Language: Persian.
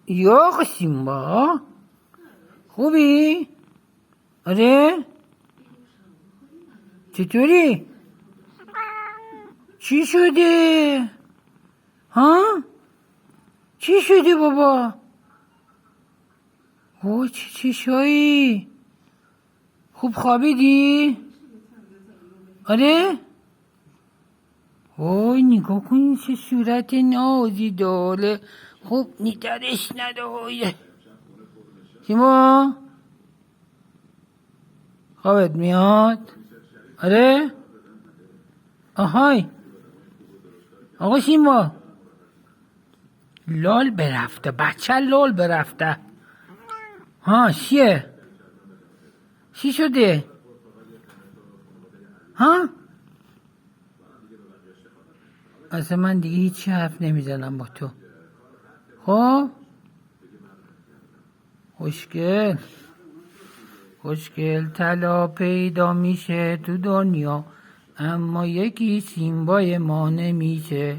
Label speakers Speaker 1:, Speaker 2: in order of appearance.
Speaker 1: یا آقا سیمبا خوبی؟ آره؟ چطوری؟ چی شده؟ ها؟ چی شده بابا؟ اوه چه چشایی؟ خوب خوابیدی؟ آره؟ اوه نگاه کنی چه صورت نازی داره. خوب نیترش نداره. سیما خوابت میاد؟ آره؟ آهای آقا سیما لال برفته، بچه لال برفته. ها چیه؟ چی شده؟ ها؟ اصلا من دیگه هیچی حرف نمیزنم با تو. خب خوشگل خوشگل طلا پیدا میشه تو دنیا، اما یکی سیمبای ما نمیشه.